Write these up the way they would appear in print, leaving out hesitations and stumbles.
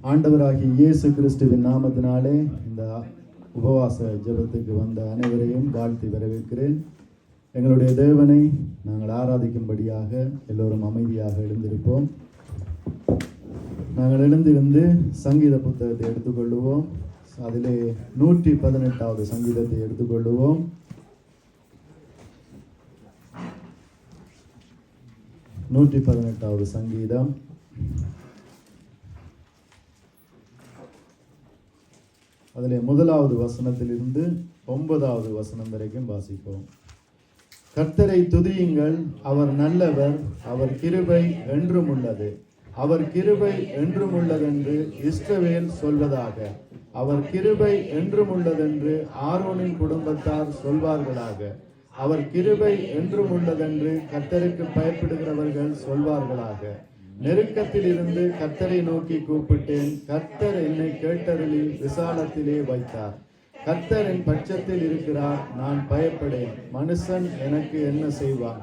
ஆண்டவராகிய இயேசு கிறிஸ்துவின் நாமத்தினாலே இந்த உபவாச ஜெபத்துக்கு வந்த அனைவரையும் வாழ்த்தி வரவேற்கிறேன். எங்களுடைய தேவனை நாங்கள் ஆராதிக்கும்படியாக எல்லோரும் அமைதியாக எழுந்திருப்போம். நாங்கள் எழுந்திருந்து சங்கீத புத்தகத்தை எடுத்துக்கொள்ளுவோம். அதிலே 118வது சங்கீதத்தை எடுத்துக்கொள்ளுவோம். 118வது சங்கீதம். அதில் 1வது வசனத்திலிருந்து 9வது வசனம் வரைக்கும் வாசிப்போம். கர்த்தரை துதியுங்கள், அவர் நல்லவர், அவர் கிருபை என்றும் உள்ளது. அவர் கிருபை என்றும் உள்ளதென்று இஸ்ரவேல் சொல்வதாக. அவர் கிருபை என்றும் உள்ளதென்று ஆரோனின் குடும்பத்தார் சொல்வார்களாக. அவர் கிருபை என்றும் உள்ளதென்று கர்த்தருக்கு பயப்படுகிறவர்கள் சொல்வார்களாக. நெருக்கத்தில் இருந்து கர்த்தரை நோக்கி கூப்பிட்டேன், கர்த்தர் என்னை கேட்டருளி விசாலத்திலே வைத்தார். கர்த்தர் என் பட்சத்தில் இருக்கிறார், நான் பயப்படேன். மனுஷன் எனக்கு என்ன செய்வான்?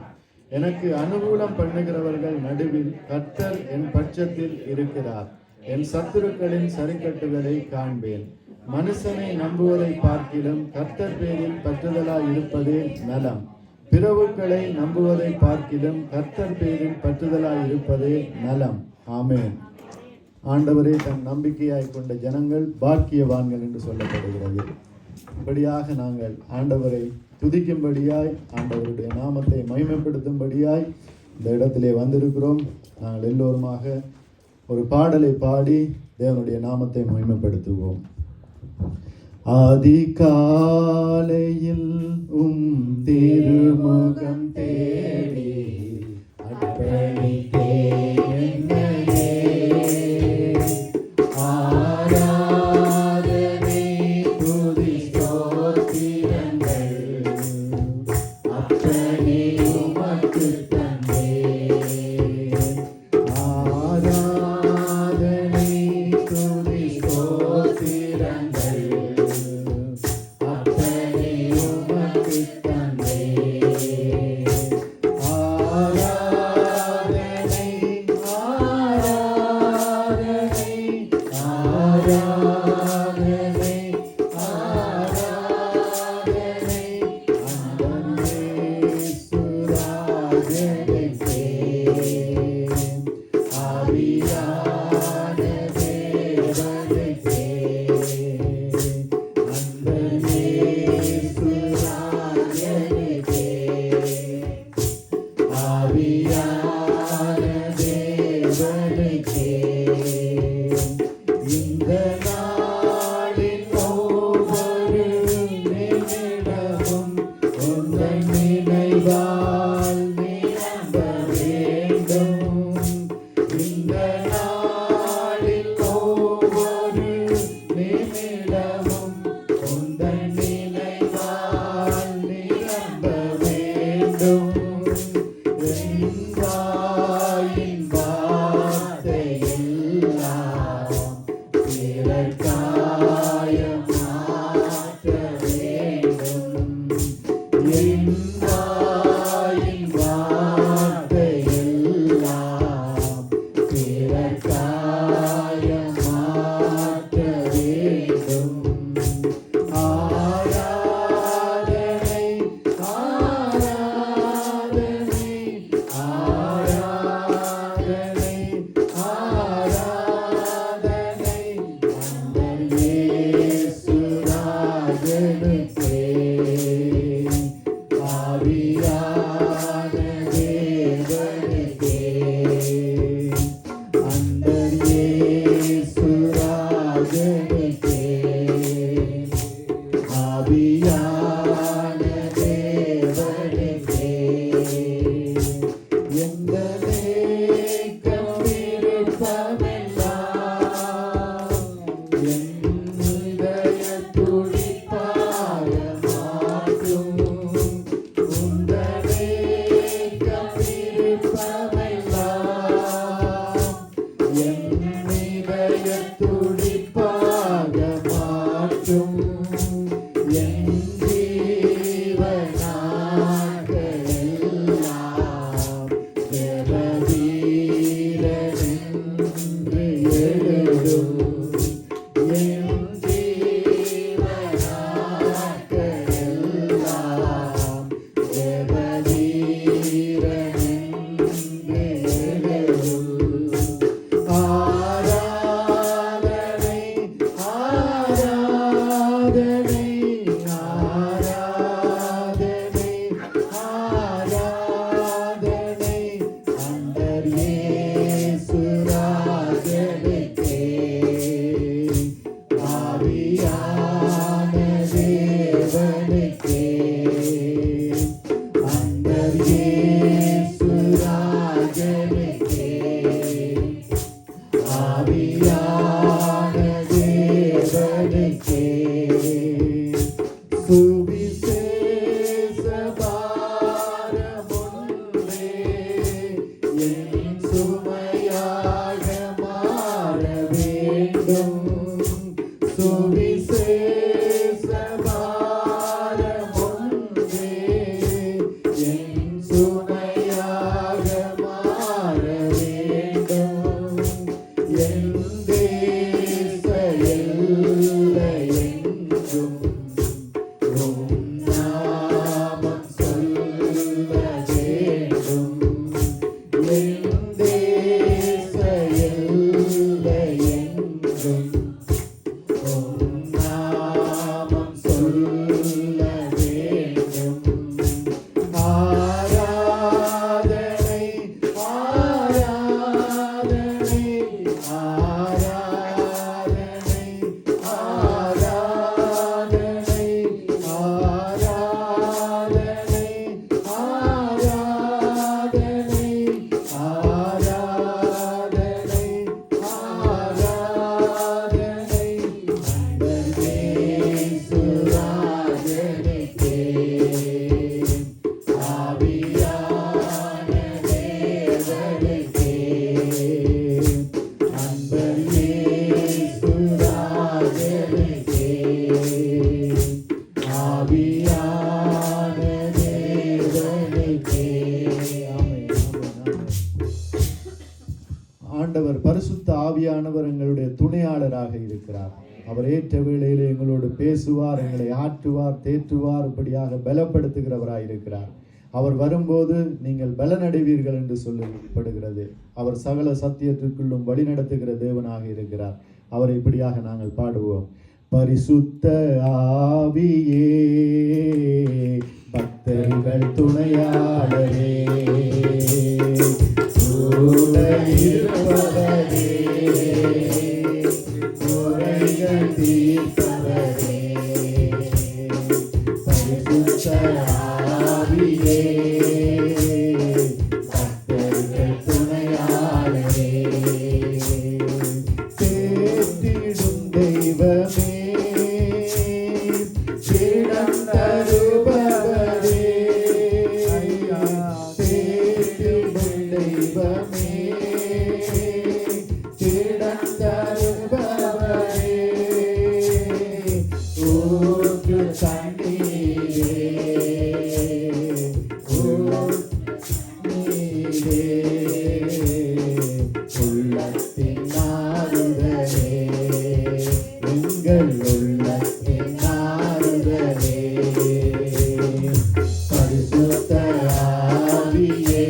எனக்கு அனுகூலம் பண்ணுகிறவர்கள் நடுவில் கர்த்தர் என் பட்சத்தில் இருக்கிறார். என் சத்துருக்களின் சரிக்கட்டுகளை காண்பேன். மனுஷனை நம்புவதை பார்க்கிலும் கர்த்தர் பேரில் பற்றுதலாய் இருப்பதே நலம். பிறவுக்களை நம்புவதை பார்க்கிலும் கர்த்தர் பேரில் பற்றுதலாய் இருப்பதே நலம். ஆமென். ஆண்டவரே தன் நம்பிக்கையாய் கொண்ட ஜனங்கள் பாக்கியவான்கள் என்று சொல்லப்படுகிறது. இப்படியாக நாங்கள் ஆண்டவரை துதிக்கும்படியாய், ஆண்டவருடைய நாமத்தை மகிமைப்படுத்தும்படியாய் இந்த இடத்திலே வந்திருக்கிறோம். நாங்கள் எல்லோருமாக ஒரு பாடலை பாடி தேவனுடைய நாமத்தை மகிமைப்படுத்துவோம். அதிகாலையில் திருமுகம் தேடி அர்ப்பணித்தேன் என்னையே. ஆராதனை துதி ஸ்தோத்திரங்கள் அப்பனே உமக்கு தந்தேன். ஆராதனை துதி ஸ்தோத்திரங்கள் Yeah. என் ஜீவனாட்களெல்லாம் ஜெபவீரனென்று எழுதும். ஆராதனை ஆராதனை ஆராதனை ஆராதனை அண்டர் இயேசு ராஜனுக்கே. ஆவியான தேவனுக்கே. அண்டர் இயேசு ராஜனுக்கே. ஆவியான தேவனுக்கே. சுவிசேஷ பாரமுள்ளே என் சுமையாக மாற வேண்டும். சுவிசேஷ பாரமுள்ளே என் சுமையாக மாற வேண்டும். என் தேச எல்லையெங்கும் உம் நாமம் சொல்ல வேண்டும். என் தேச எல்லையெங்கும் உம் நாமம் சொல்ல வேண்டும். ஆராதனை ஆராதனை ஆராதனை ஆராதனை ஆராதனை ஆராதனை ஆராதனை ஆராதனை அண்டர் இயேசு ராஜனுக்கே. ஆவியான தேவனுக்கே. அண்டர் இயேசு ராஜனுக்கே. ஆவியான தேவனுக்கே. ஆமென், ஆமென், ஆமென். ஆண்டவர் பரிசுத்த ஆவியானவர் எங்களுடைய துணையாளராக இருக்கிறார். அவர் ஏற்ற வேளையிலே எங்களோடு பேசுவார், எங்களை ஆற்றுவார், தேற்றுவார், இப்படியாக பலப்படுத்துகிறவராய் இருக்கிறார். அவர் வரும்போது நீங்கள் பலனடைவீர்கள் என்று சொல்லப்படுகிறது. அவர் சகல சத்தியத்திற்குள்ளும் வழிநடத்துகிற தேவனாக இருக்கிறார். அவரை இப்படியாக நாங்கள் பாடுவோம். பரிசுத்த ஆவியே பக்தர்கள் துணையாளரே கூட இருப்பவரே குறைகள் தீர்ப்பவரே. பரிசுத்த ஆவியே பக்தர்கள் துணையாளரே தேற்றிடும் தெய்வமே இடம் தருபவரே. தேற்றிடும் தெய்வமே இடம் தருபவரே. ஊற்று தண்ணீரே ஊற்றீரே உள்ளத்தின் ஆறுதலே எங்கள் உள்ளத்தின் ஆறுதலே. பரிசுத்த ஆவியே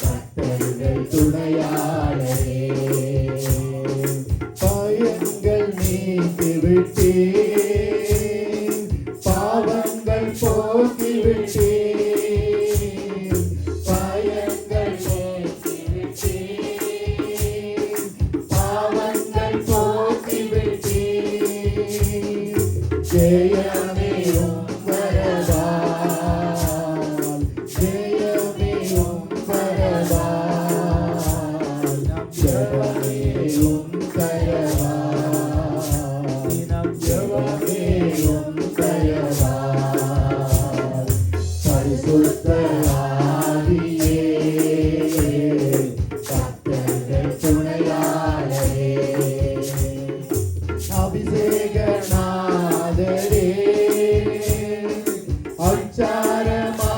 பக்தர்கள் துணையாளரே பயங்கள் நீக்கிவிட்டே பாவங்கள் போக்கிவிட்டே. பயங்கள் நீக்கிவிட்டே பாவங்கள் போக்கிவிட்டே. ஜெயமே வரவால் ஜெயமே வரவால் ஜெயமே தயவால் ஜெயமே தயவால். பரிசுத்த ஆவியே பக்தர்கள் துணையாளரே அபிஷேகநாதரே அச்சாரமானவரே.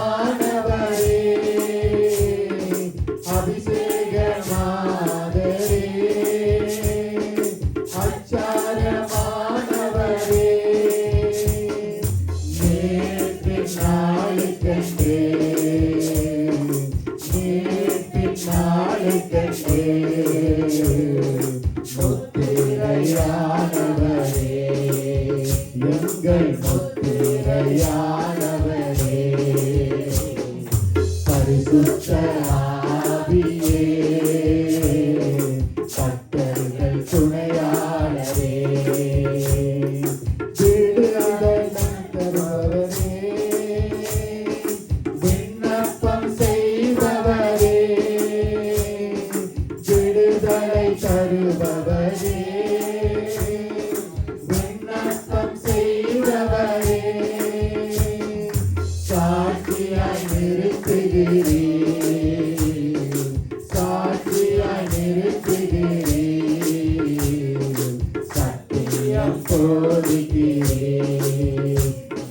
அபிஷேகநாதரே முத்திரையானவரே, எங்கள் முத்திரையானவரே, பரிசுத்த ஆவியே, கர்த்தர்கள் துணையாளரே, விடுதலை தருபவரே, விண்ணப்பம் செய்பவரே, விடுதலை தருபவரே, விண்ணப்பம் செய்பவரே, சாட்சியாய் நிறுத்துகிறீர், சாட்சியாய் நிறுத்துகிறீர், சத்தியம் போதிக்கிறீர்,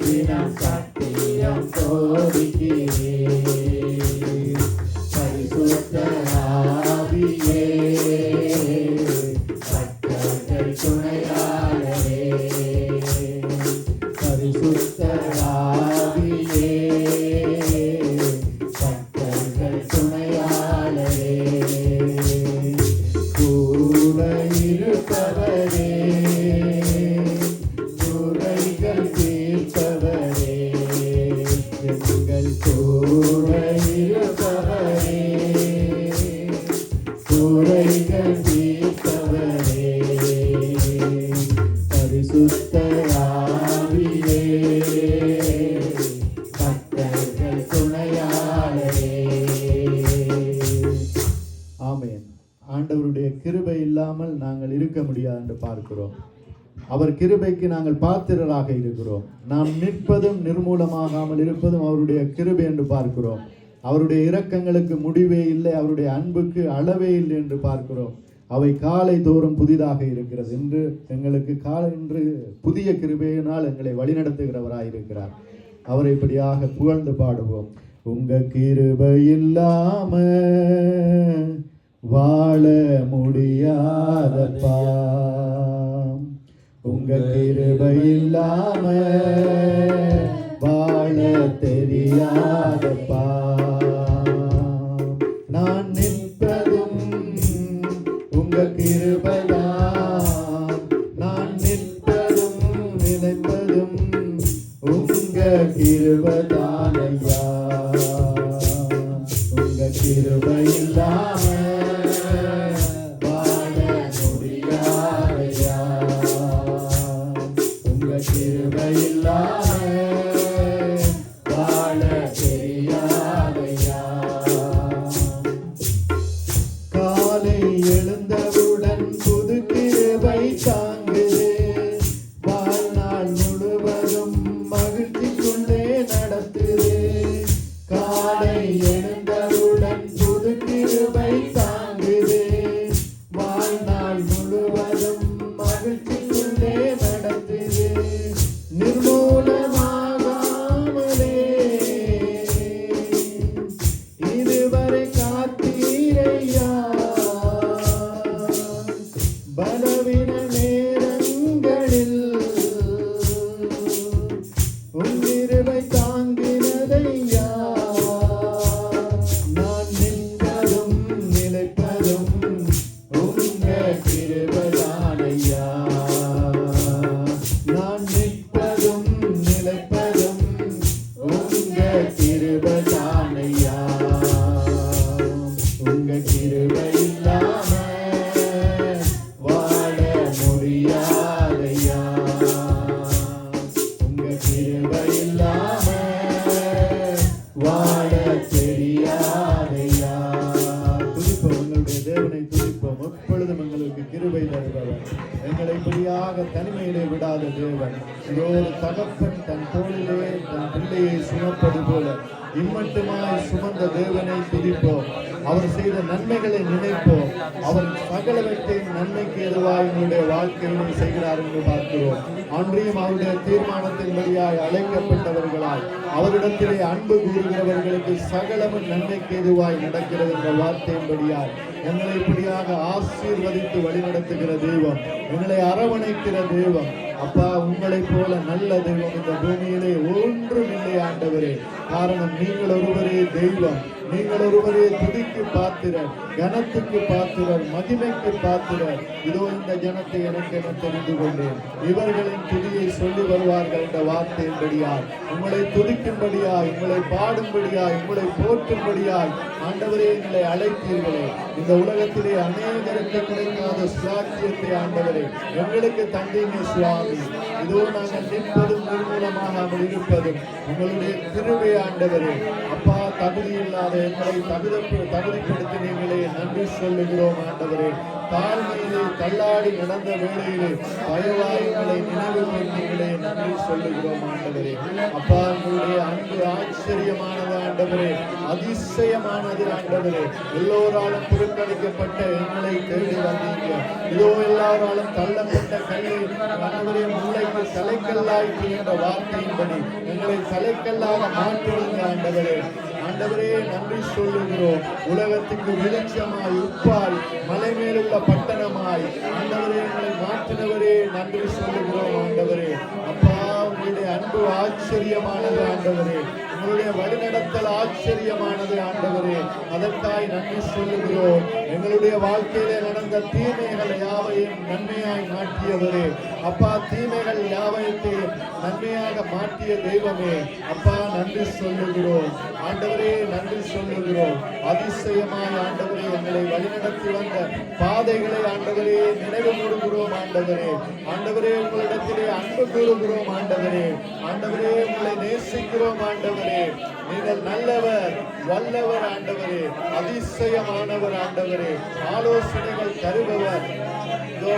தினம் சத்தியம் போதிக்கிறீர், பரிசுத்த ஆவியே, கர்த்தர்கள் துணையாளரே, பரிசுத்த ஆவியே, கர்த்தர்கள் துணையாளரே, கூட இருப்பவரே, குறைகள் தீர்ப்பவரே, எங்கள் கூட இருப்பவரே, குறைகள் தீர்ப்பவரே, பரிசுத்த ஆவியே, கர்த்தர்கள் துணையாளரே. ஆமென். ஆண்டவருடைய கிருபை இல்லாமல் நாங்கள் இருக்க முடியாது என்று பார்க்கிறோம். அவர் கிருபைக்கு நாங்கள் பாத்திரராக இருக்கிறோம். நாம் நிற்பதும் நிர்மூலமாகாமல் இருப்பதும் அவருடைய கிருபை என்று பார்க்கிறோம். அவருடைய இரக்கங்களுக்கு முடிவே இல்லை, அவருடைய அன்புக்கு அளவே இல்லை என்று பார்க்கிறோம். அவை காலை தோறும் புதிதாக இருக்கிறது. இன்று எங்களுக்கு இன்று புதிய கிருபையினால் எங்களை வழிநடத்துகிறவராய் இருக்கிறார். அவரை இப்படியாக புகழ்ந்து பாடுவோம். உங்க கிருபை இல்லாம வாழ முடியாதப்பா, உங்க கிருபை இல்லாம வாழ தெரியாதப்பா, நான் நிற்பதும் உங்க கிருபைதான், நான் நிற்பதும் நிலைப்பதும் உங்க கிருபைதான் ஐயா, உங்க கிருபை இல்லாம வாழ முடியாதையா, உங்க கிருபை இல்லாம வாழ தெரியாதையா. காலை எழுந்தவுடன் புது கிருபை தாங்குது, வாழ்நாள் முழுவதும் மகிழ்ச்சிக்குள்ளே நடத்துது. காலை எழுந்தவுடன் புது கிருபை தாங்குது, வாழ்நாள் முழுவதும் மகிழ்ச்சிக்குள்ளே நடத்துது. நிர்மூலமாகாமலே இதுவரை காத்தீரையா, பலவீன நேரங்களில் உன் கிருபை தாங்கினதையா, நான் நிற்பதும் நிலைப்பதும் உங்க கிருபைதானையா, நான் நிற்பதும் நிலைப்பதும் உங்க கிருபைதானையா, உங்க கிருபை இல்லாம வாழ முடியாதையா, உங்க கிருபை இல்லாம வாழ தெரியாதையா. துதிப்போம், எங்களுடைய தேவனை துதிப்போம். எப்பொழுதும் எங்களுக்கு கிருபை தருபவர், எங்களை இப்படியாக தனிமையிலே விடாத தேவன். இதோ ஒரு தகப்பன் தன் தோளிலே தன் பிள்ளையை சுமப்பது போல இம்மட்டுமாய் சுமந்த தேவனை துதிப்போம். அவர் செய்த நன்மைகளை நினைப்போம். அவர் சகலவற்றையும் நன்மைக்கு எதுவாய் எங்களுடைய வாழ்க்கையிலே செய்கிறார் என்று பார்க்கிறோம். அன்றியும் அவருடைய தீர்மானத்தின் வழியாய் அழைக்கப்பட்டவர்களாய் அவரிடத்திலே அன்பு கூறுகிறவர்களுக்கு சகலமும் நன்மைக்கு எதுவாய் நடக்கிறது என்ற வார்த்தையின்படியாய் எங்களை இப்படியாக ஆசீர்வதித்து வழிநடத்துகிற தெய்வம், எங்களை அரவணைக்கிற தெய்வம். அப்பா, உங்களைப் போல நல்ல தெய்வம் இந்த பூமியிலே ஒன்றும் இல்லை ஆண்டவரே. காரணம் நீங்கள் ஒருவரே தெய்வம். நீங்கள் ஒருவரே துதிக்கு பாத்திரர், கனத்துக்கு பாத்திரர், மகிமைக்கு பாத்திரர். இதோ இந்த ஜனத்தை எனக்கு என தெரிந்து கொண்டேன், இவர்களின் துதியை சொல்லி வருவார்கள் என்ற வார்த்தையின்படியாய் உங்களை துதிக்கும்படியாய், உங்களை பாடும்படியாய், உங்களை போற்றும்படியாய் ஆண்டவரே எங்களை அழைத்தீர்களே. இந்த உலகத்திலே அநேகருக்கு கிடைக்காத சாக்கியத்தை ஆண்டவரே எங்களுக்கு தந்தீங்க சுவாமி. இதோ நாங்கள் நிற்பதும் நிர்மூலமாகாமல் இருப்பதும் உங்களுடைய கிருபை ஆண்டவரே. அப்பா, தகுதி இல்லாத எங்களை தகுதிப்படுத்தினீங்களே, நன்றி சொல்லுகிறோம் ஆண்டவரே. தாழ்மையிலே தள்ளாடி நடந்த வேளையிலே பயவாயங்களை நினைவு கொண்டீங்களே, நன்றி சொல்லுகிறோம் ஆண்டவரே. அப்பா, உங்களுடைய அன்பு ஆச்சரியமானது ஆண்டவரே, அதிசயமானது ஆண்டவரே. எல்லோராலும் புறக்கணிக்கப்பட்ட எங்களை தேடி வந்தீங்க. இதோ எல்லாராலும் தள்ளப்பட்ட கையை ஆண்டவரே முல்லைக்கு தலைக்கல்லாயிற்று என்ற வார்த்தையின்படி எங்களை தலைக்கல்லாக மாற்றுவீங்க ஆண்டவரே. ஆண்டவரே, நன்றி சொல்லுகிறோம். உலகத்துக்கு வெளிச்சமாய், உப்பாய், மலை மேலுள்ள பட்டணமாய் ஆண்டவரே எங்களை மாற்றினவரே, நன்றி சொல்லுகிறோம் ஆண்டவரே. அப்பா, உங்களுடைய அன்பு ஆச்சரியமானது ஆண்டவரே, உங்களுடைய வழிநடத்தல் ஆச்சரியமானது ஆண்டவரே. அதற்காய் நன்றி சொல்லுகிறோம். எங்களுடைய வாழ்க்கையிலே நடந்த தீமைகள் யாவையும் நன்மையாய் மாற்றியவரே. அப்பா, தீமைகள் யாவையத்தையும் நன்மையாக மாற்றிய தெய்வமே, அப்பா நன்றி சொல்லுகிறோம் ஆண்டவரே, நன்றி சொல்லுகிறோம். அதிசயமாய் ஆண்டவரே எங்களை வழிநடத்தி வந்த பாதைகளை ஆண்டவரே நினைவு கூறுகிறோம் ஆண்டவரே. ஆண்டவரே, உங்களிடத்திலே அன்பு கூறுகிறோம் ஆண்டவரே. ஆண்டவரே, உங்களை நேசிக்கிறோம் ஆண்டவரே. நீங்கள் நல்லவர், வல்லவர் ஆண்டவரே, அதிசயமானவர் ஆண்டவரே, ஆலோசனைகள் தருபவர்.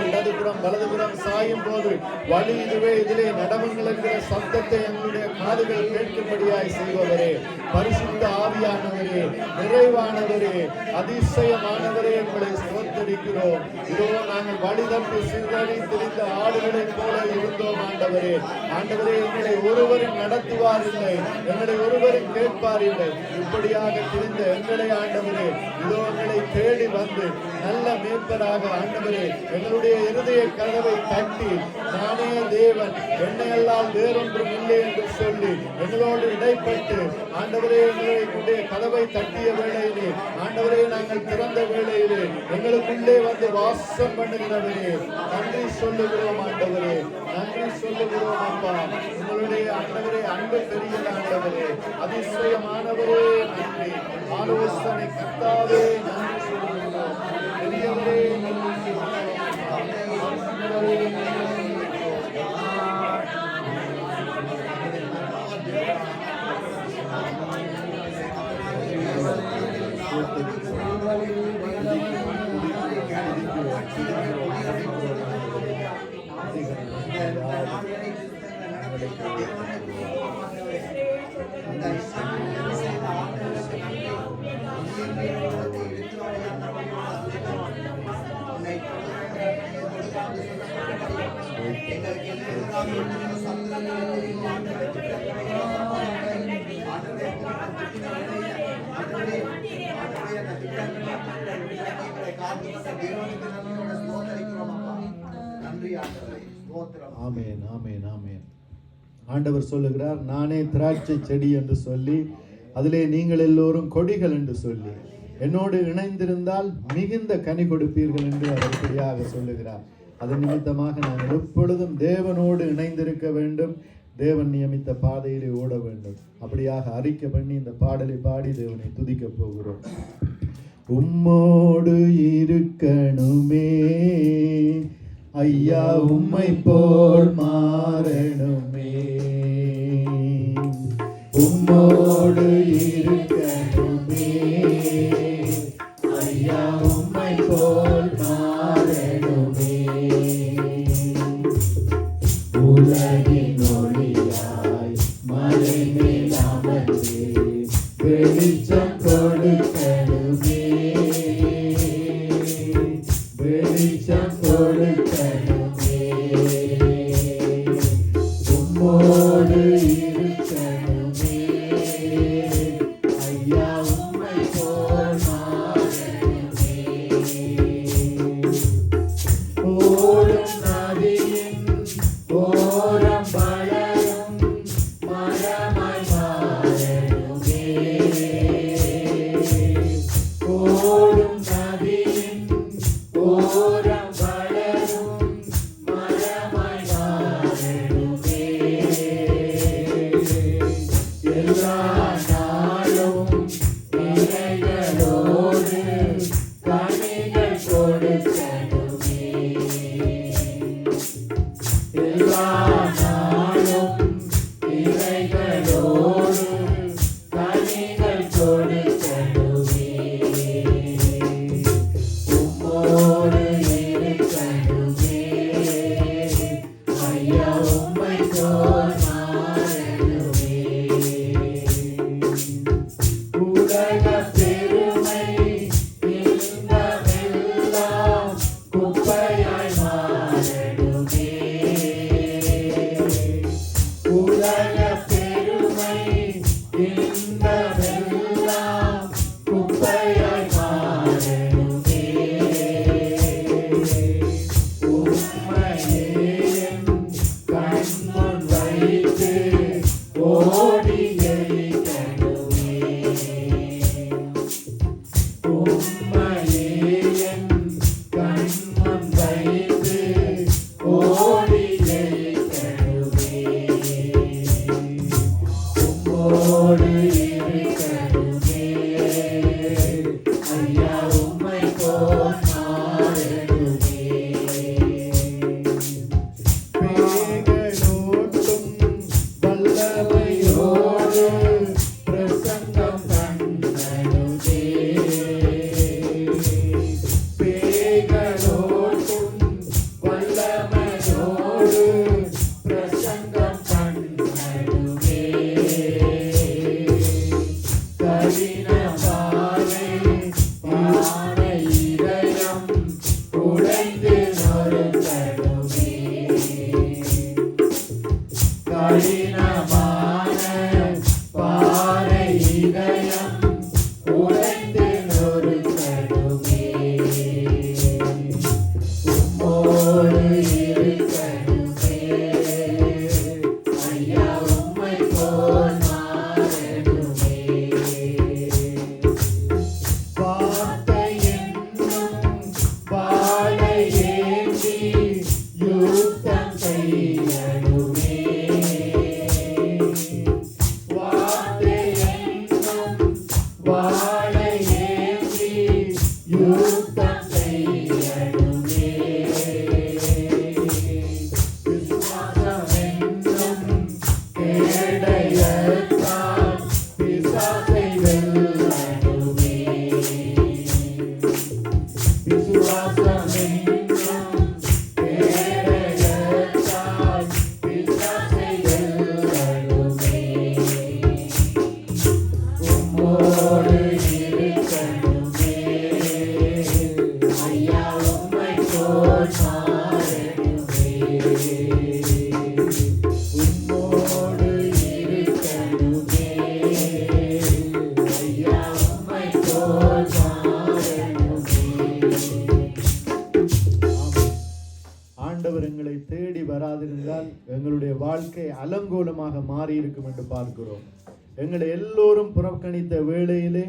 இடதுபுறம் வலதுபுறம் சாயும் போது வழி இதுவே, இதிலே நடவுங்கள் என்கிற சத்தத்தை எங்களுடைய காதுகள் கேட்கும்படியாய் செய்பவரே, பரிசுத்த ஆவியானவரே, நிறைவானவரே, அதிசயமானவரே, எங்களை ஸ்தோத்தரிக்கிறோம். இதோ நாங்கள் வழி தப்பி சிறுவழி திரிந்த ஆடுகளைப் போல இருந்தோம் ஆண்டவரே. ஆண்டவரே, எங்களை ஒருவரும் நடத்துவார் இல்லை, எங்களை ஒருவரும் கேட்பார் இல்லை. இப்படியாக திரிந்த எங்களை ஆண்டவரே, இதோ எங்களை தேடி வந்து நல்ல மேய்ப்பராக ஆண்டவரே எங்களுடைய இருதய கதவை தட்டி, நானே தேவன், என்னையெல்லாம் வேறொன்றும் இல்லை என்று சொல்லி எங்களோடு இடைப்பட்டு ஆண்டவரே எங்களுடைய கதவை தட்டிய வேளையிலே ஆண்டவரே நாங்கள் திறந்த வேளையிலே எங்களுக்குள்ளே வந்து வாசம் பண்ணுகிறவரே, நன்றி சொல்லுகிறோம் ஆண்டவரே, நன்றி சொல்லுகிறோம் அப்பா. உங்களுடைய ஆண்டவரே அன்பு பெரிய ஆண்டவரே, அதிசயமானவரே நன்றி. ஆலோசனை கர்த்தாவே நன்றி சொல்லுகிறோம். பெரியவரே நன்றி சொல்லுகிறோம். ஆமென், ஆமென், ஆமென். ஆண்டவர் சொல்லுகிறார், நானே திராட்சை செடி என்று சொல்லி அதிலே நீங்கள் எல்லோரும் கொடிகள் என்று சொல்லி என்னோடு இணைந்திருந்தால் மிகுந்த கனி கொடுப்பீர்கள் என்று அவர் இப்படியாக சொல்லுகிறார். அதன் நிமித்தமாக நாங்கள் எப்பொழுதும் தேவனோடு இணைந்திருக்க வேண்டும், தேவன் நியமித்த பாதையிலே ஓட வேண்டும். அப்படியாக அறிக்கை பண்ணி இந்த பாடலை பாடி தேவனை துதிக்க போகிறோம். உம்மோடு இருக்கணுமே ஐயா, உம்மை போல் மாறணுமே, உம்மோடு இருக்கணுமே ஐயா, உம்மை போல் மாறணுமே, உலகின் ஒளியாய் மலை மேல் அமர்ந்து வெளிச்சம் கொடுக்கணுமே, வெளிச்சம் கொடுக்கணுமே, உம்மோடு இருக்கணுமே ஐயா, உம்மை போல் மாறணுமே, ஓடும் நதியின் ஓரம் வளரும் மரமாய் மாறணுமே, ஓரம் வளரும் மரமாய் மாறிடுமே. எல்லா நாளும் இலைகளோடு கனிகள் கொடுக்கணுமே. எல்லா நாளும் இலைகளோடு கனிகள் கொடுக்கணுமே. உம்மோடு இருக்கணுமே. ஐயா உம்மை போல் மாறணுமே. உலக பெருமை இன்பமெல்லாம் குப்பையாய் மாறணுமே. உலக பெருமை இன்பமெல்லாம் குப்பையாய் மாறணுமே. உம்மையே என் கண்முன் வைத்து ஓடி ஜெயிக்கணுமே. உம்மையே என் கண்முன் வைத்து ஓடி ஜெயிக்கணுமே. உம்மோடு இருக்கணுமே. ஐயா உம்மை போல் மாறணுமே. பேய்களோட்டும் வல்லமையோடு பிரசங்கம் பண்ணணுமே. பேய்களோட்டும் வல்லமையோடு பிரசங்கம் பண்ணணுமே. கடினமான இதயம் உடைந்து நொறுக்கணுமே. கடினமான பாறை இதயம் உடைந்து நொறுக்கணுமே. உம்மோடு இருக்கணுமே. ஐயா உம்மை போல் மாறணுமே. வார்த்தை என்னும் வாளை ஏந்தி யுத்தம் செய்யணுமே. வார்த்தை என்னும் வாளை ஏந்தி யுத்தம் செய்யணுமே. விசுவாசம் என்னும் கேடயத்தால் பிசாசை வெல்லணுமே. விசுவாசம் என்னும் கேடயத்தால் பிசாசை வெல்லணுமே. உம்மோடு இருக்கணுமே. ஐயா உம்மை போல் மாறணுமே. உம்மோடு இருக்கணுமே. ஐயா உம்மை போல் மாறணுமே. ஆண்டவர் எங்களை தேடி வராதிருந்தால் எங்களுடைய வாழ்க்கை அலங்கோலமாக மாறி இருக்கும் என்று பார்க்கிறோம். எங்களை எல்லோரும் புறக்கணித்த வேளையிலே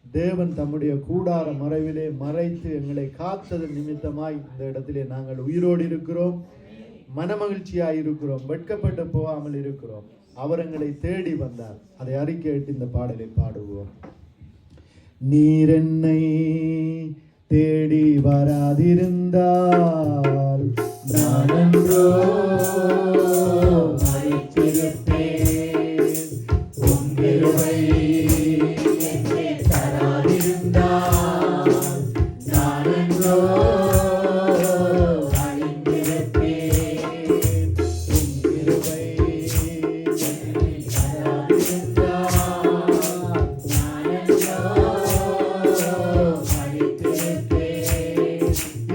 தேவன் தம்முடைய கூடார மறைவிலே மறைத்து எங்களை காத்ததன் நிமித்தமாய் இந்த இடத்திலே நாங்கள் உயிரோடு இருக்கிறோம், மனமகிழ்ச்சியாய் இருக்கிறோம், வெட்கப்பட்டு போகாமல் இருக்கிறோம். அவர் எங்களை தேடி வந்தார். அதை அறிக்கையிட்டு இந்த பாடலை பாடுவோம். நீர் என்னை தேடி வராதிருந்தால் நானன்றோ மறித்திருப்பேன். உம் கிருபை என்னை தராதிருந்தால் நானன்றோ அழிந்திருப்பேன். உம் கிருபை என்னை தராதிருந்தால் நானன்றோ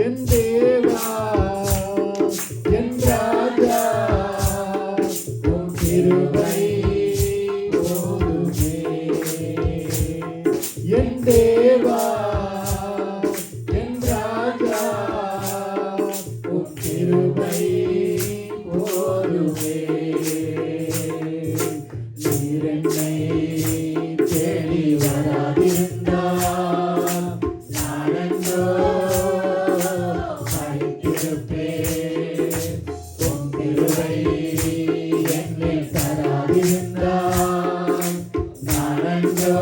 என் தேவா என் ராஜா உம் கிருபை போதுமே. என் தேவா என் ராஜா உம் கிருபை போதுமே. நீர் என்னை தேடி வராதிருந்தால் நானன்றோ மறித்திருப்பேன். உம் கிருபை என்னில் தராதிருந்தால் நான் அன்றோ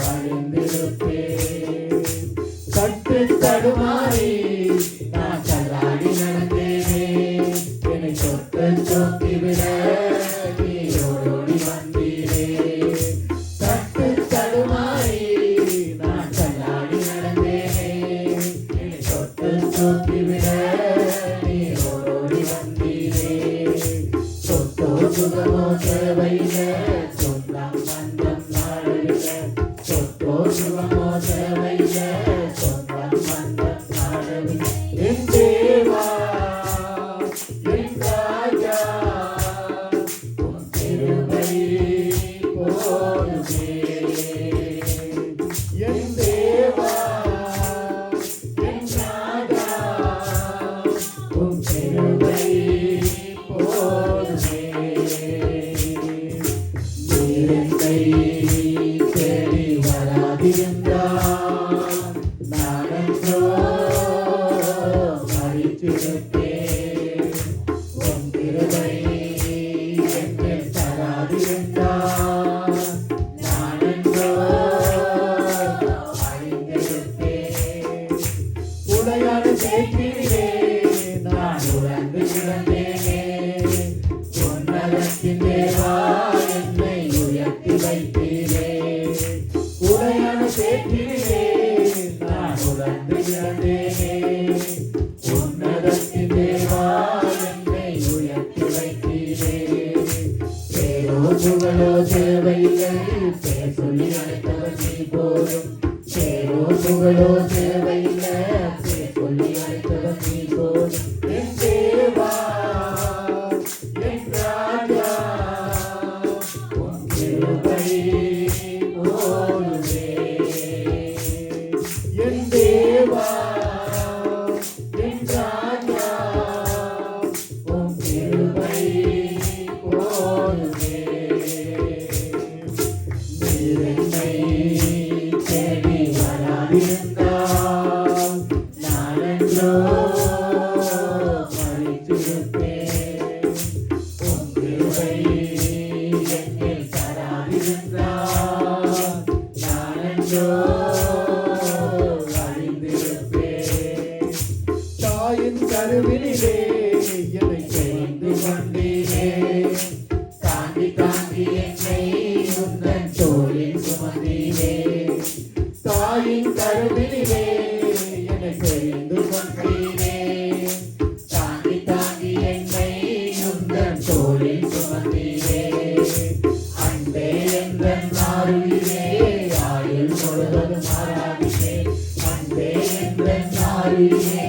அழிந்திருப்பேன். தட்டு தடுமாறி நான் தள்ளாடி நடந்தேனே, என்னை தொட்டு தூக்கிவிட நீரோடி வந்தீரே. தட்டு தடுமாறி நான் தள்ளாடி நடந்தேனே, என்னை தொட்டு தூக்கிவிட நீரோடி வந்தீரே. சொத்தோ சுகமோ தேவையில்லை, சொந்தம் பந்தம் நாடவில்லை. சொத்தோ சுகமோ தேவையில்லை, சொந்தம் பந்தம் நாடவில்லை. என் தேவா என் ராஜா உம் கிருபை போதுமே. என் தேவா என் ராஜா உம் கிருபை போதுமே. நீர் என்னை தேடி வராதிருந்தால் நான் அன்றோ மறித்திருப்பேன். உம் கிருபை என்னில் தராதிருந்தால் நான் அன்றோ அழிந்திருப்பேன். உடையான சேற்றிலே நான் உழந்து கிடந்தேனே, உன்னதத்தின் தேவா என்னை உயர்த்தி வைத்தீரே. உடையான சேற்றிலே நான் உழந்து கிடந்தேனே, உன்னதத்தின் தேவா என்னை உயர்த்தி வைத்தீரே. பேரோ புகழோ தேவையில்லை, பேர் சொல்லி அழைத்தவர் நீ போதும். பேரோ புகழோ தேவையில்லை, பேர் சொல்லி அழைத்தவர் நீ போதும். என் தேவா என் ராஜா உம் கிருபை போதுமே. என் தேவா என் ராஜா உம் கிருபை போதுமே. நீர் என்னை தேடி வராதிருந்தால் நான் அன்றோ மறித்திருப்பேன். உம் கிருபை என்னில் தராதிருந்தால் நான் அன்றோ அழிந்திருப்பேன். தாயின் கருவினிலே என்னை தெரிந்து கொண்டீரே, தாண்டி தாண்டி என்னை உந்தன் தோளில் சுமந்தீரே. தாயின் கருவினிலே என்னை தெரிந்து கொண்டீரே, தாண்டி தாண்டி என்னை உந்தன் தோளில் சுமந்தீரே. அன்பே எந்தன் ஆருயிரே, ஆயுள் முழுவதும் ஆராதிப்பே. அன்பே எந்தன் ஆருயிரே,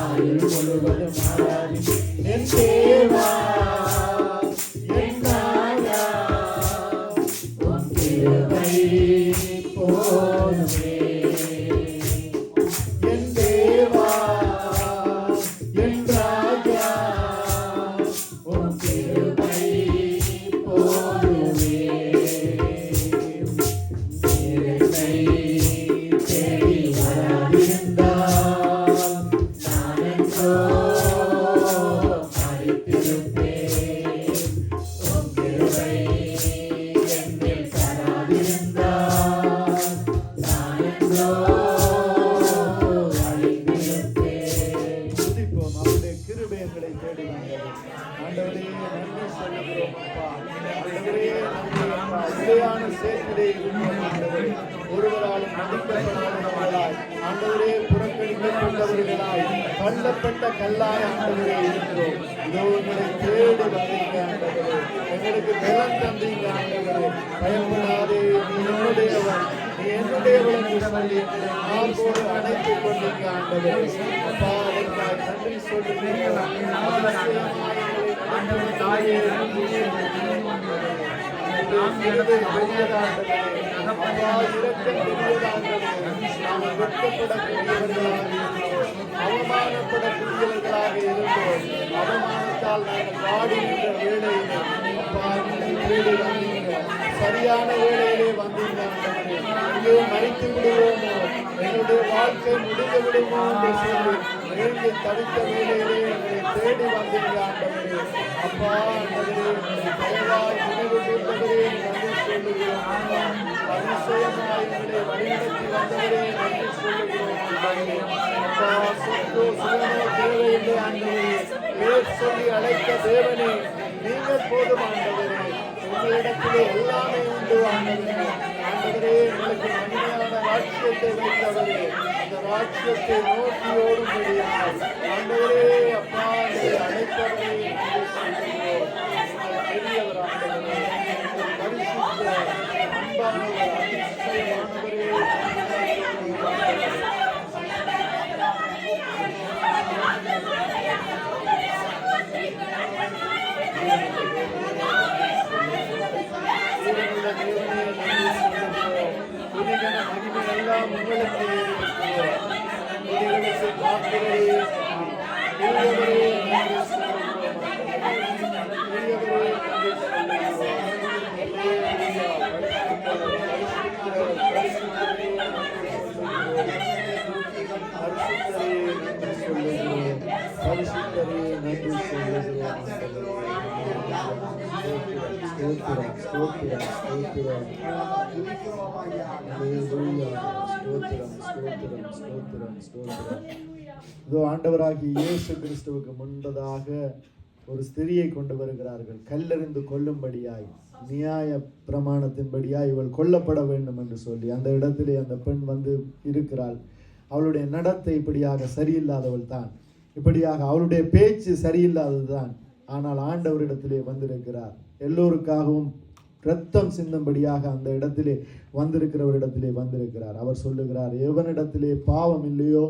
ஆயுள் முழுவதும் ஆராதிப்பே. என் தேவா என் ராஜா உம் கிருபை போதுமே. என் தேவா என் ராஜா உம் கிருபை போதுமே. நீர் என்னை தேடி வராதிருந்தால் நான் அன்றோ மறித்திருப்பேன். உம் கிருபை என்னில் தராதிருந்தால் நான் அன்றோ அழிந்திருப்பேன். துதிப்போம், அவருடைய கிருபை எங்களை தேடி வந்தது. ஆண்டவரே நன்றி சொல்லுகிறோம் அப்பா. ஆண்டவரே நன்றி அப்பா. நிலையான சேற்றிலே இருக்கிறோம் ஆண்டவரே. ஒருவராலும் மதிக்கப்படாதவர்களாய், ஆண்டவரே புறக்கணிக்கப்பட்டவர்களாய், தள்ளப்பட்ட கல்லாய் ஆண்டவரே இருக்கிறோம். இதோ உங்களை தேடி வந்தீங்க ஆண்டவரே. எங்களுக்கு பலம் தந்தீங்க ஆண்டவரே. பயப்படாதே, நீ என்னுடையவன், நீ என்னுடையவன் என்று சொல்லி மார்போடு அணைத்துக் கொண்டீங்க ஆண்டவரே. அப்பா அதற்காக நன்றி சொல்லுகிறேன். தாயே அவமானப்படக்கூடியவர்களாக இருந்தோம். அவமானத்தால் நாங்கள் வாடுகின்ற வேளையிலே அப்பா தேடி வந்தீங்க. சரியான வேளையிலே வந்தீங்க. மறித்து விடுவோமோ, என்னுடைய வாழ்க்கை முடிந்து விடுமோ என்று சொல்லி ஏங்கி தவித்த வேளையிலே எங்களை தேடி வந்தீங்க ஆண்டவரே. அப்பா ஆண்டவரே, எங்களை தயவாய் நினைவு கூர்ந்தவரே நன்றி சொல்லுகிறோம். அப்பா அதிசயமாய் எங்களை வழிநடத்தி வந்தவரே நன்றி சொல்லுகிறோம் ஆண்டவரே. அப்பா சொத்தோ சுகமோ தேவையில்லை ஆண்டவரே. பேர் சொல்லி அழைத்த தேவனே நீங்கள் போதும் ஆண்டவரே. உங்களிடத்திலே எல்லாமே உண்டு ஆண்டவரே. ஆண்டவரே, எங்களுக்கு மகிமையான ராஜ்யத்தை வைத்தவரே, அந்த ராஜ்யத்தை நோக்கி ஓடும்படியாய் ஆண்டவரே அப்பா எங்களை அழைத்தவரே நன்றி சொல்கிறோம். பெரியவர் ஆண்டவரே, பரிசுத்த அன்பானவர், அதிசயமானவரே. மகிமையெல்லாம் உங்களுக்கு ஆண்டவராகிய இயேசு கிறிஸ்துவுக்கு முன்பதாக ஒரு ஸ்திரியை கொண்டு வருகிறார்கள். கல்லெறிந்து கொல்லும்படியாய், நியாய பிரமாணத்தின்படியாய் இவள் கொல்லப்பட வேண்டும் என்று சொல்லி அந்த இடத்திலே அந்த பெண் வந்து இருக்கிறாள். அவளுடைய நடத்தை இப்படியாக சரியில்லாதவள் தான், இப்படியாக அவளுடைய பேச்சு சரியில்லாதது தான். ஆனால் ஆண்டவரிடத்திலே வந்திருக்கிறார். எல்லோருக்காகவும் இரத்தம் சிந்தும்படியாக அந்த இடத்திலே வந்திருக்கிறவரிடத்திலே வந்திருக்கிறார். அவர் சொல்லுகிறார், எவனிடத்திலே பாவம் இல்லையோ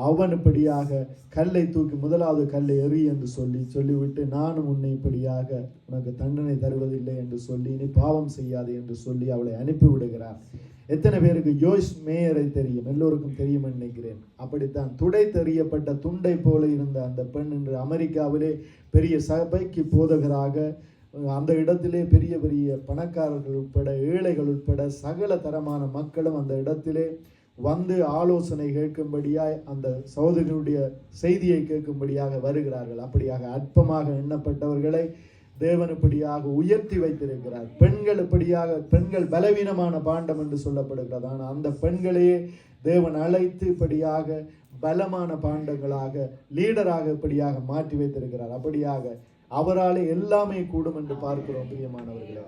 அவன் இப்படியாக கல்லை தூக்கி முதலாவது கல்லை எறி என்று சொல்லிவிட்டு, நானும் உன்னை இப்படியாக உனக்கு தண்டனை தருவதில்லை என்று சொல்லி, நீ பாவம் செய்யாது என்று சொல்லி அவளை அனுப்பிவிடுகிறார். எத்தனை பேருக்கு ஜோய்ஸ் மேயரை தெரியும்? எல்லோருக்கும் தெரியும் நினைக்கிறேன். அப்படித்தான் துடை தெரியப்பட்ட துண்டை போல இருந்த அந்த பெண் இன்று அமெரிக்காவிலே பெரிய சபைக்கு போதகராக, அந்த இடத்திலே பெரிய பெரிய பணக்காரர்கள் உட்பட ஏழைகள் உட்பட சகல தரமான மக்களும் அந்த இடத்திலே வந்து ஆலோசனை கேட்கும்படியாய், அந்த சகோதரனுடைய செய்தியை கேட்கும்படியாக வருகிறார்கள். அப்படியாக அற்பமாக எண்ணப்பட்டவர்களை தேவன் இப்படியாக உயர்த்தி வைத்திருக்கிறார். பெண்கள் இப்படியாக, பெண்கள் பலவீனமான பாண்டம் என்று சொல்லப்படுகிறது. ஆனால் அந்த பெண்களையே தேவன் அழைத்து இப்படியாக பலமான பாண்டங்களாக, லீடராக இப்படியாக மாற்றி வைத்திருக்கிறார். அப்படியாக அவராலே எல்லாமே கூடும் என்று பார்க்கிறோம் பிரியமானவர்களே.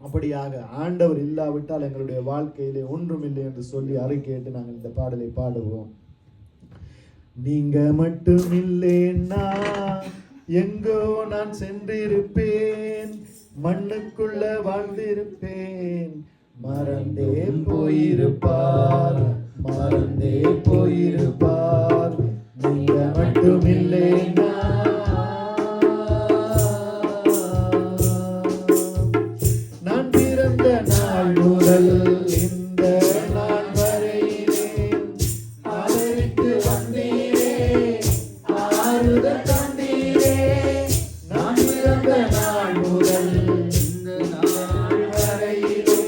அப்படியாக ஆண்டவர் இல்லாவிட்டால் எங்களுடைய வாழ்க்கையிலே ஒன்றும் இல்லை என்று சொல்லி அறிக்கையிட்டு நாங்கள் இந்த பாடலை பாடுவோம். நீங்க மட்டும் இல்லைன்னா எங்கோ நான் சென்றிருப்பேன், மண்ணுக்குள்ள வாழ்ந்திருப்பேன். மறந்தே போயிருப்பார், மறந்தே போயிருப்பார். நீங்க மட்டும் இல்லைன்னா இந்த நாள் வரையிலே ஆதரித்து வந்தீரே, ஆறுதல் தந்தீரே. நான் பிறந்த நாள் முதல் இந்த நாள் வரையிலே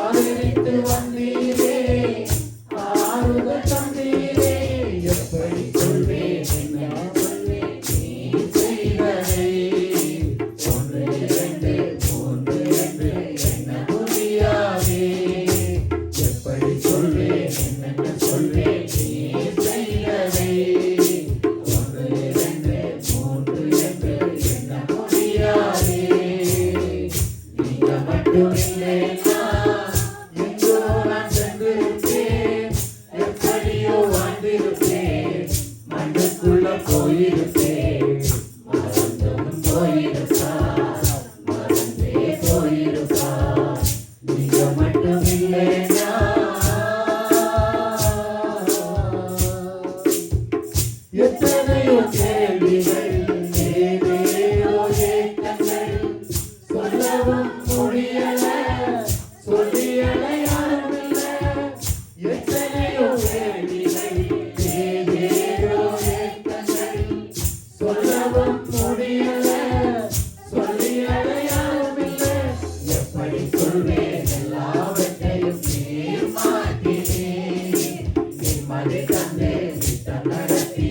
ஆதரித்து வந்தீரே, ஆறுதல் தந்தீரே. எப்படி சொல்வேன் என்ன சொல்வேன் நீ செய்ததை, ஒன்று இரண்டு மூன்று என்று என்ன புரியாதே. எப்படி சொல்வேன் என்னென்ன சொல்வேன் நீ செய்ததை, ஒன்று இரண்டு மூன்று என்று என்ன புரியாதே. நீங்க மட்டும் இல்லைன்னா எங்கோ நான் சென்றிருப்பேன், எப்படியோ வாழ்ந்திருப்பேன், மண்ணுக்குள்ள போயிருப்பேன். மறந்தும் போயிருப்பார், மறந்தே போயிருப்பார். நீங்க மட்டும் இல்லைன்னா எத்தனையோ கேள்விகள், ஏதேதோ ஏக்கங்கள், சொல்லவும் முடியல, சொல்லியல யாரும் இல்ல. எத்தனையோ கேள்விகள், ஏதேதோ ஏக்கங்கள், சொல்லவும் முடியல, சொல்லியல யாரும் இல்ல. எப்படி சொல்வேன் எல்லாவற்றையும் நீர் மாற்றினேன், நிம்மதி தந்தே, திட்டம் நடத்தி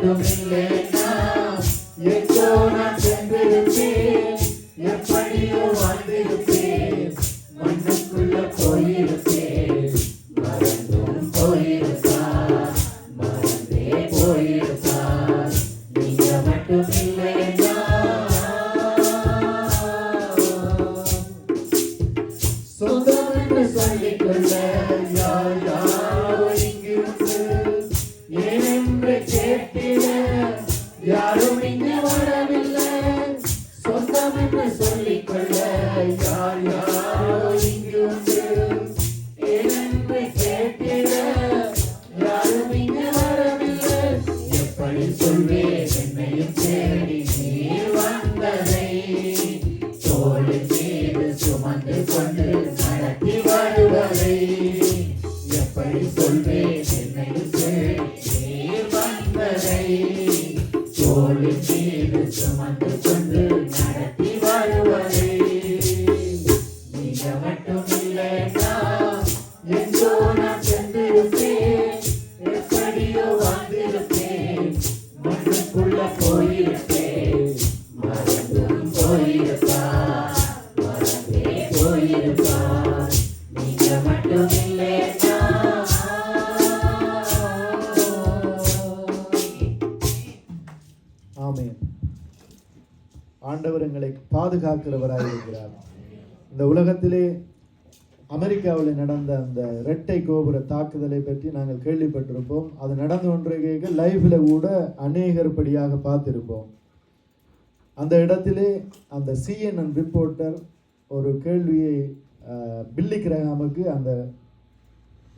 மட்டும் இல்லைன்னா எங்கோ நான் சென்றிருப்பேன், எப்படியோ வாழ்ந்திருப்பேன், மண்ணுக்குள்ள போயிருப்பேன், மறந்தும் போயிருப்பார், மறந்தே போயிருப்பார். நீங்க மட்டும் இல்லைன்னா சொந்தம் என்று சொல்லிக்கொள்ள யார் யாரோ இங்கு உண்டு, ஏனென்று கேட்டிட யாரும் இங்கு வரவில்லை. சொந்தம் என்று சொல்லிக்கொள்ள யார் யாரோ இங்கு உண்டு, ஏனென்று கேட்டிட யாரும் இங்கு வரவில்லை. எப்படி சொல்வேன் என்னையும் தேடி நீர் வந்ததை, தோளின் மீது சுமந்து கொண்டு நடத்தி வருவதை. எப்படி சொல்வேன் என்னையும் தேடி நீர் வந்ததை, தோளின் மீது சுமந்து கொண்டு நடத்தி வருவதை. நீங்க மட்டும் இல்லைன்னா எங்கோ நான் சென்றிருப்பேன், எப்படியோ வாழ்ந்திருப்பேன், மண்ணுக்குள்ள போயிருப்பேன், மறந்தும் போயிருப்பார், மறந்தே போயிருப்பார். நீங்க மட்டும் இல்லைன்னா ஆமென். ஆண்டவர் எங்களை பாதுகாக்கிறவராக இருக்கிறார். இந்த உலகத்திலே அமெரிக்காவில் நடந்த அந்த இரட்டை கோபுர தாக்குதலை பற்றி நாங்கள் கேள்விப்பட்டிருப்போம். அது நடந்து கொண்டிருக்க லைவ்ல கூட அநேகர்படியாக பார்த்திருப்போம். அந்த இடத்திலே அந்த CNN ரிப்போர்ட்டர் ஒரு கேள்வியை பில்லி கிரஹாமுக்கு அந்த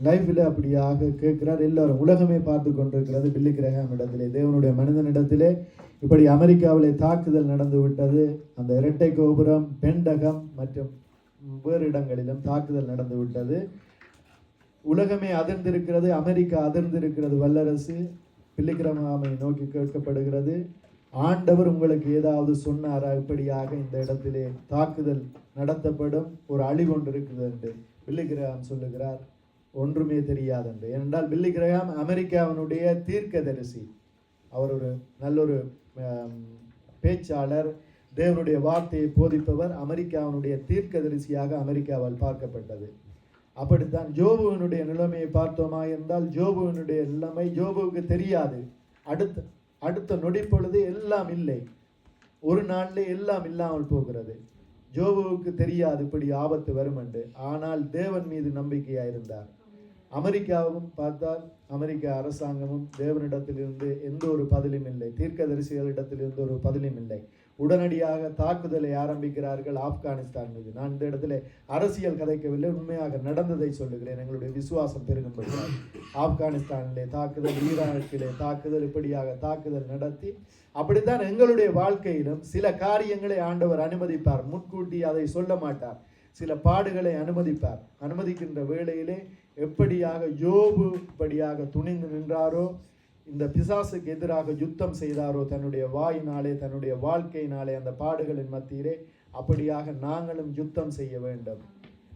லைஃப்பில் அப்படியாக கேட்கிறார். எல்லாரும் உலகமே பார்த்து கொண்டிருக்கிறது. பில்லி கிரஹாம் இடத்திலே, தேவனுடைய மனிதனிடத்திலே இப்படி அமெரிக்காவிலே தாக்குதல் நடந்து விட்டது. அந்த இரட்டை கோபுரம், பெண்டகம் மற்றும் வேறு இடங்களிலும் தாக்குதல் நடந்து விட்டது. உலகமே அதிர்ந்திருக்கிறது, அமெரிக்கா அதிர்ந்திருக்கிறது. வல்லரசு பில்லி கிரஹாமை நோக்கி கேட்கப்படுகிறது, ஆண்டவர் உங்களுக்கு ஏதாவது சொன்னாரா இப்படியாக இந்த இடத்திலே தாக்குதல் நடத்தப்படும், ஒரு அழிவு ஒன்று இருக்குது என்று. பில்லி கிரஹாம் சொல்லுகிறார், ஒன்றுமே தெரியாது என்று. ஏனென்றால் பில்லி கிரஹாம் அமெரிக்காவினுடைய தீர்க்கதரிசி. அவர் ஒரு நல்லொரு பேச்சாளர், தேவனுடைய வார்த்தையை போதிப்பவர். அமெரிக்காவினுடைய தீர்க்கதரிசியாக அமெரிக்காவால் பார்க்கப்பட்டது. அப்படித்தான் ஜோபுவினுடைய நிலைமையை பார்த்தோமா இருந்தால், ஜோபுவினுடைய நிலைமை ஜோபுவுக்கு தெரியாது. அடுத்த நொடி பொழுது எல்லாம் இல்லை, ஒரு நாளிலே எல்லாம் இல்லாமல் போகிறது. ஜோபுவுக்கு தெரியாது இப்படி ஆபத்து வரும் என்று. ஆனால் தேவன் மீது நம்பிக்கையாயிருந்தார். அமெரிக்காவும் பார்த்தால் அமெரிக்க அரசாங்கமும் தேவனிடத்திலிருந்து எந்த ஒரு பதிலும் இல்லை, தீர்க்கதரிசிகளிடத்திலிருந்து ஒரு பதிலும் இல்லை. உடனடியாக தாக்குதலை ஆரம்பிக்கிறார்கள் ஆப்கானிஸ்தான் மீது. நான் இந்த இடத்துல அரசியல் கதைக்கவில்லை, உண்மையாக நடந்ததை சொல்லுகிறேன், எங்களுடைய விசுவாசம் பெருகும்படியாக. ஆப்கானிஸ்தானிலே தாக்குதல், ஈராக்கிலே தாக்குதல், இப்படியாக தாக்குதல் நடத்தி, அப்படித்தான் எங்களுடைய வாழ்க்கையிலும் சில காரியங்களை ஆண்டவர் அனுமதிப்பார். முன்கூட்டி அதை சொல்ல மாட்டார். சில பாடுகளை அனுமதிப்பார். அனுமதிக்கின்ற வேளையிலே எப்படியாக யோபு இப்படியாக துணிந்து நின்றாரோ, இந்த பிசாசுக்கு எதிராக யுத்தம் செய்தாரோ தன்னுடைய வாயினாலே, தன்னுடைய வாழ்க்கையினாலே, அந்த பாடுகளின் மத்தியிலே, அப்படியாக நாங்களும் யுத்தம் செய்ய வேண்டும்.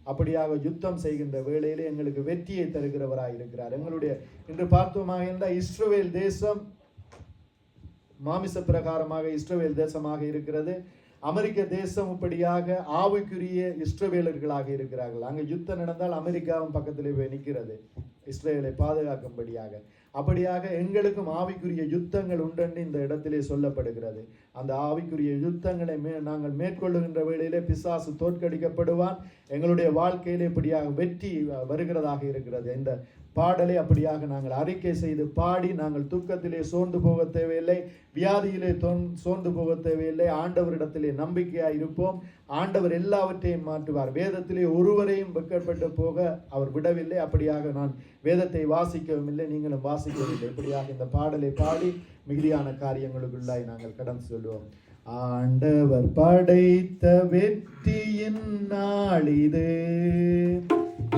அப்படியாக யுத்தம் செய்கின்ற வேளையிலே எங்களுக்கு வெற்றியை தருகிறவராய் இருக்கிறார். எங்களுடைய இன்று பார்த்தோமாக இருந்தால் இஸ்ரவேல் தேசம் மாமிச பிரகாரமாக இஸ்ரவேல் தேசமாக இருக்கிறது. அமெரிக்க தேசம் இப்படியாக ஆவிக்குரிய இஸ்ரவேலர்களாக இருக்கிறார்கள். அங்கே யுத்தம் நடந்தால் அமெரிக்காவும் பக்கத்திலே போய் நிற்கிறது இஸ்ரேலை பாதுகாக்கும்படியாக. அப்படியாக எங்களுக்கும் ஆவிக்குரிய யுத்தங்கள் உண்டென்று இந்த இடத்திலே சொல்லப்படுகிறது. அந்த ஆவிக்குரிய யுத்தங்களை நாங்கள் மேற்கொள்ளுகின்ற வேளையிலே பிசாசு தோற்கடிக்கப்படுவான். எங்களுடைய வாழ்க்கையிலே இப்படியாக வெற்றி வருகிறதாக இருக்கிறது. இந்த பாடலை அப்படியாக நாங்கள் அறிக்கை செய்து பாடி, நாங்கள் துக்கத்திலே சோர்ந்து போக தேவையில்லை, வியாதியிலே சோர்ந்து போக தேவையில்லை. ஆண்டவரிடத்திலே நம்பிக்கையாக இருப்போம். ஆண்டவர் எல்லாவற்றையும் மாற்றுவார். வேதத்திலே ஒருவரையும் வெட்கப்பட்டு போக அவர் விடவில்லை. அப்படியாக நான் வேதத்தை வாசிக்கவும் இல்லை, நீங்களும் வாசிக்கவில்லை. இப்படியாக இந்த பாடலை பாடி மிகுதியான காரியங்களுக்குள்ளாய் நாங்கள் கடந்து சொல்லுவோம். ஆண்டவர் படைத்த வெற்றியின் நாளிது,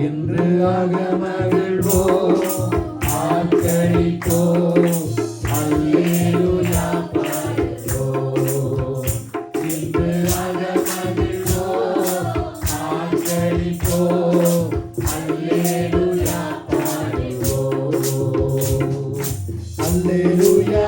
இன்று அகமகிழ்வோ ஆர்ப்பரிப்போ, அல்லேலூயா பாடுவோம். இன்று அகமகிழ்வோ ஆர்ப்பரிப்போ, அல்லேலூயா பாடுவோம். அல்லேலூயா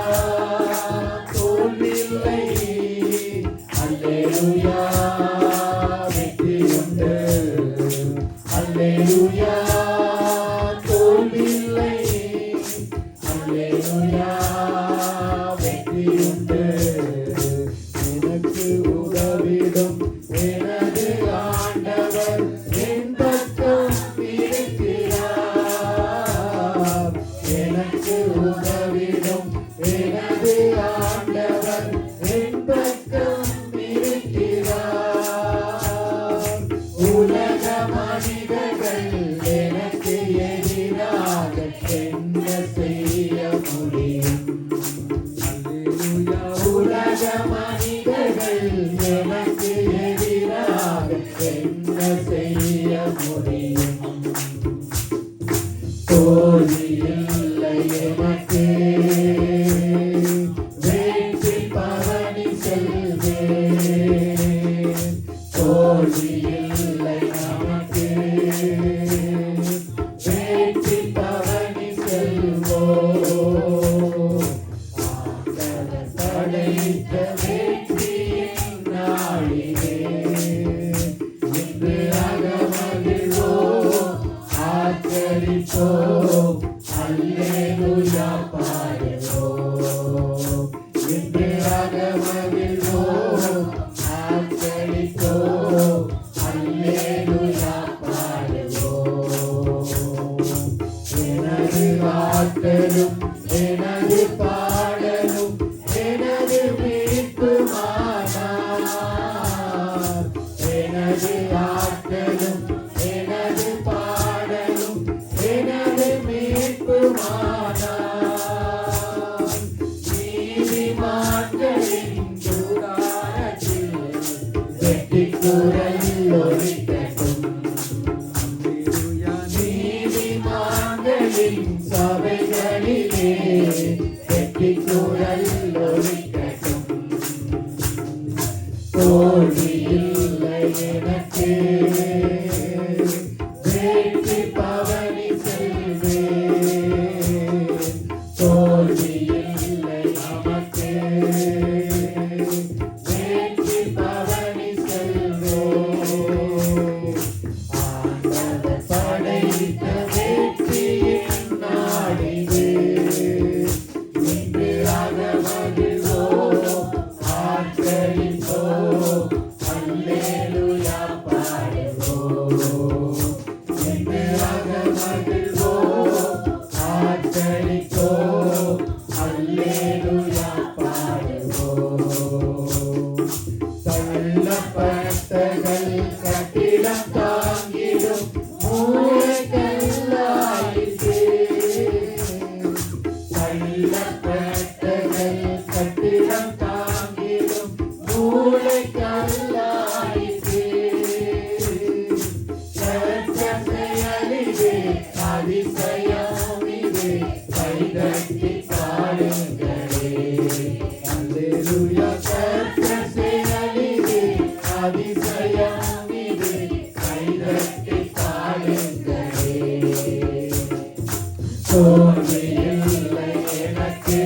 குரல் ஒலிக்கட்டும். நீதிமான்களின் சபைகளிலே வெற்றி குரல் ஒலிக்கட்டும். தோல்வி இல்லை எனக்கு, வெற்றி பவனி செல்வேன். தோல்வி இல்லை நமக்கு, வெற்றி பவனி செல்வேன். ஆண்டவர் படைத்த வெற்றியின் நாடிது, இன்று அகமகிழ்வோம், ஆர்ப்பரிப்போம், அல்லேலூயா பாடுவோம். இன்று அகமகிழ்வோம், ஆர்ப்பரிப்போம், அல்லேலூயா பாடுவோம். தள்ளப்பட்டகள் கட்டிடம் தாங்கிடும் மூளைக்கல்லாயிற்று. தள்ளப்பட்டகள் கட்டிடம் தாங்கிடும் மூளைக்கல்லாயிற்று. கர்த்தர் செயலிது, அதிசயம் இது, கைதட்டி பாடுங்களே. அல்லேலூயா. கர்த்தர் செயலிது, அதிசயம் இது, கைதட்டி பாடுங்களே. தோல்வி இல்லை எனக்கு,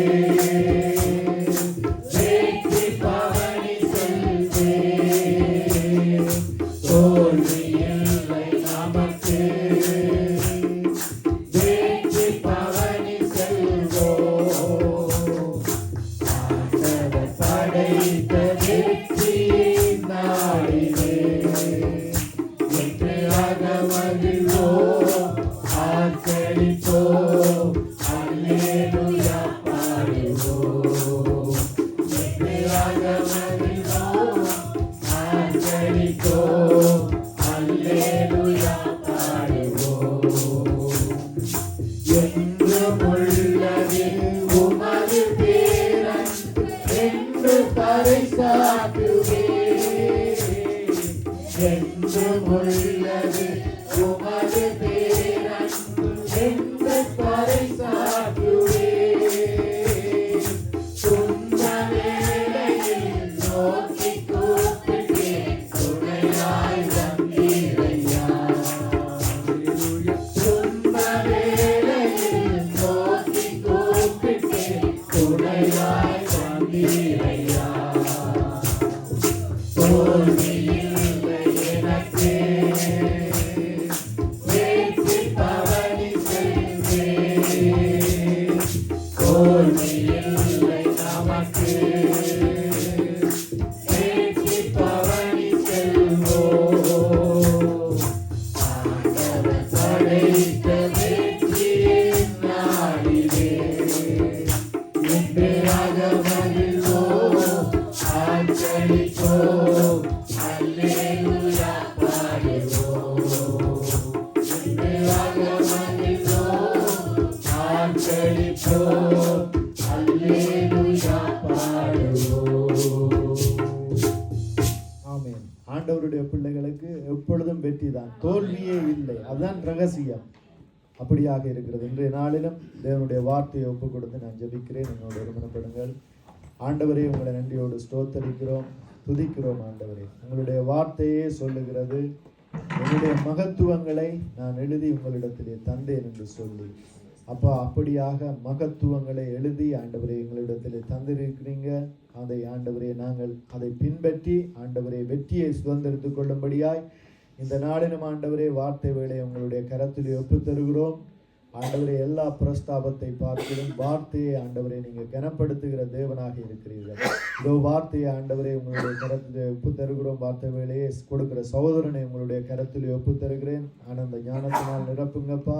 வெற்றி பவனி செல்வேன். தோல்வி இல்லை நமக்கு, வெற்றி பவனி செல்வோம். ஆண்டவர் படைத்த வெற்றியின் நாளிலே இன்று அகமகிழ்வோம், ஆர்ப்பரிப்போம், அல்லேலூயா பாடுவோம். இன்று அகமகிழ்வோம், ஆர்ப்பரிப்போம், அல்லேலூயா பாடுவோம். என்றும் உள்ளது உமது பேரன்பு என்று பறைசாற்றுவேன். என்றும் உள்ளது உமது பேரன்பு என்று பறைசாற்றுவேன். துன்ப வேளையில் நோக்கி கூப்பிட்டேன், துணையாய் வந்தீரையா. துன்ப வேளையில் நோக்கி கூப்பிட்டேன், துணையாய் வந்தீரையா. தோல்வி இல்லை எனக்கு, வெற்றி பவனி செல்வேன். தோல்வி இல்லை நமக்கு, வெற்றி பவனி செல்வோம். ஆண்டவர் படைத்த வெற்றியின் நாளிலே இன்று அகமகிழ்வோம், ஆர்ப்பரிப்போம், அல்லேலூயா பாடுவோம். இன்று அகமகிழ்வோம், ஆர்ப்பரிப்போம், அல்லேலூயா பாடுவோம். ஆமென். ஆண்டவருடைய பிள்ளைகளுக்கு எப்பொழுதும் வெற்றி தான், தோல்வியே இல்லை. அதுதான் ரகசியம். அப்படியாக இருக்கிறது. இன்றைய நாளிலும் தேவனுடைய வார்த்தையை ஒப்புக் கொடுத்து நான் ஜெபிக்கிறேன். என்னோடு ஒருமனப்படுங்கள். ஆண்டவரே, உங்களை நன்றியோடு ஸ்தோத்தரிக்கிறோம், துதிக்கிறோம். ஆண்டவரே, உங்களுடைய வார்த்தையே சொல்லுகிறது, என்னுடைய மகத்துவங்களை நான் எழுதி உங்களிடத்திலே தந்தேன் என்று சொல்லி, அப்பா அப்படியாக மகத்துவங்களை எழுதி ஆண்டவரே எங்களிடத்திலே தந்திருக்கிறீங்க. அதை ஆண்டவரே நாங்கள் அதை பின்பற்றி ஆண்டவரே வெற்றியை சுதந்திரித்துக் கொள்ளும்படியாய் இந்த நாளிலும் ஆண்டவரே வார்த்தை வேளை உங்களுடைய கரத்திலே ஒப்பு தருகிறோம். ஆண்டவரே, எல்லா பிரஸ்தாபத்தை பார்க்கிறோம். வார்த்தையை ஆண்டவரே நீங்கள் கனப்படுத்துகிற தேவனாக இருக்கிறீர்கள். இதோ வார்த்தையை ஆண்டவரே உங்களுடைய கரத்திலே ஒப்பு தருகிறோம். வார்த்தை வேலையை கொடுக்கிற சகோதரனை உங்களுடைய கரத்திலே ஒப்பு தருகிறேன். ஆனந்த ஞானத்தினால் நிரப்புங்கப்பா.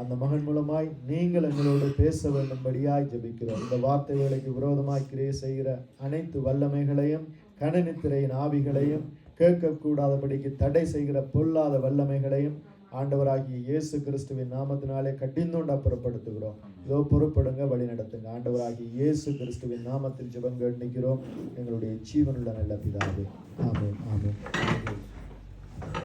அந்த மகன் மூலமாய் நீங்கள் எங்களோடு பேச வேண்டும்படியாய் ஜெபிக்கிறோம். இந்த வார்த்தை வேலைக்கு விரோதமாய் கிரியை செய்கிற அனைத்து வல்லமைகளையும், கனநித்திரையின் ஆவிகளையும், கேட்கக்கூடாதபடிக்கு தடை செய்கிற பொல்லாத வல்லமைகளையும் ஆண்டவராகிய இயேசு கிறிஸ்துவின் நாமத்தினாலே கட்டிந்தோண்டு அப்புறப்படுத்துகிறோம். இதோ பொறுப்படுங்க, வழி நடத்துங்க. ஆண்டவராகிய இயேசு கிறிஸ்துவின் நாமத்தில் ஜெபங்கள் நிற்கிறோம் எங்களுடைய ஜீவனுள்ள நல்ல பிதாவே. ஆமென், ஆமென்.